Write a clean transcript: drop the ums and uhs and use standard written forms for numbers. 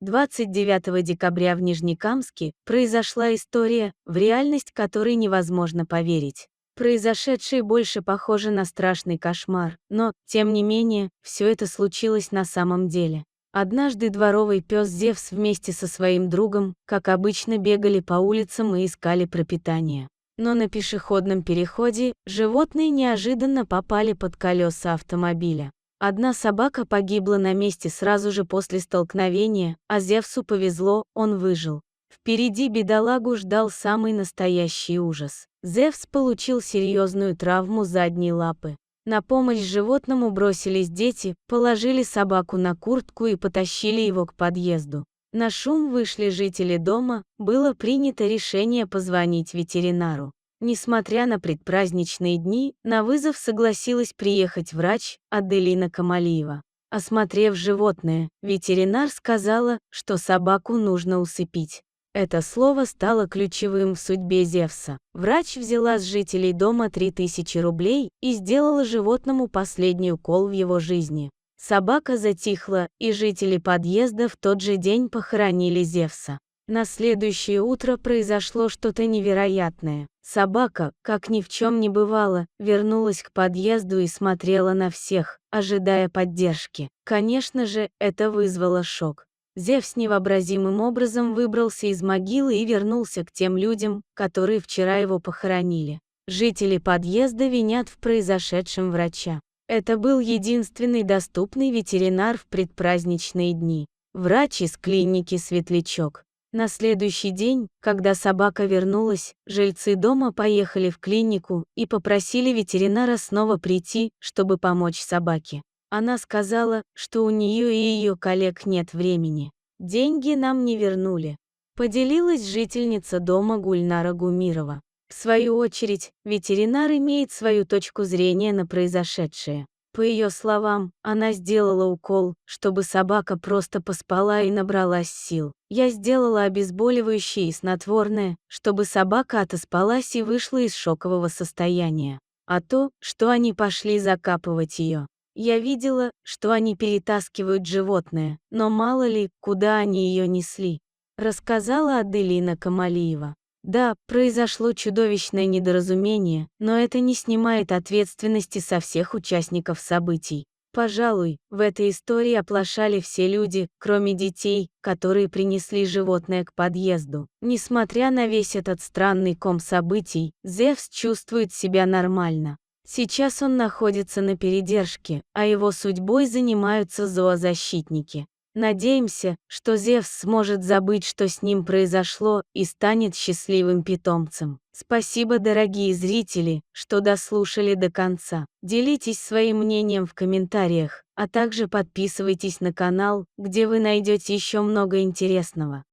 29 декабря в Нижнекамске произошла история, в реальность которой невозможно поверить. Произошедшее больше похоже на страшный кошмар, но, тем не менее, все это случилось на самом деле. Однажды дворовый пес Зевс вместе со своим другом, как обычно, бегали по улицам и искали пропитание. Но на пешеходном переходе животные неожиданно попали под колеса автомобиля. Одна собака погибла на месте сразу же после столкновения, а Зевсу повезло, он выжил. Впереди бедолагу ждал самый настоящий ужас. Зевс получил серьезную травму задней лапы. На помощь животному бросились дети, положили собаку на куртку и потащили его к подъезду. На шум вышли жители дома, было принято решение позвонить ветеринару. Несмотря на предпраздничные дни, на вызов согласилась приехать врач Аделина Камалиева. Осмотрев животное, ветеринар сказала, что собаку нужно усыпить. Это слово стало ключевым в судьбе Зевса. Врач взяла с жителей дома 3000 рублей и сделала животному последний укол в его жизни. Собака затихла, и жители подъезда в тот же день похоронили Зевса. На следующее утро произошло что-то невероятное. Собака, как ни в чем не бывало, вернулась к подъезду и смотрела на всех, ожидая поддержки. Конечно же, это вызвало шок. Зевс невообразимым образом выбрался из могилы и вернулся к тем людям, которые вчера его похоронили. Жители подъезда винят в произошедшем врача. Это был единственный доступный ветеринар в предпраздничные дни. Врач из клиники «Светлячок». На следующий день, когда собака вернулась, жильцы дома поехали в клинику и попросили ветеринара снова прийти, чтобы помочь собаке. Она сказала, что у нее и ее коллег нет времени. Деньги нам не вернули. Поделилась жительница дома Гульнара Гумирова. В свою очередь, ветеринар имеет свою точку зрения на произошедшее. По ее словам, она сделала укол, чтобы собака просто поспала и набралась сил. Я сделала обезболивающее и снотворное, чтобы собака отоспалась и вышла из шокового состояния. А то, что они пошли закапывать ее. Я видела, что они перетаскивают животное, но мало ли, куда они ее несли. Рассказала Аделина Камалиева. Да, произошло чудовищное недоразумение, но это не снимает ответственности со всех участников событий. Пожалуй, в этой истории оплошали все люди, кроме детей, которые принесли животное к подъезду. Несмотря на весь этот странный ком событий, Зевс чувствует себя нормально. Сейчас он находится на передержке, а его судьбой занимаются зоозащитники. Надеемся, что Зевс сможет забыть, что с ним произошло, и станет счастливым питомцем. Спасибо, дорогие зрители, что дослушали до конца. Делитесь своим мнением в комментариях, а также подписывайтесь на канал, где вы найдете еще много интересного.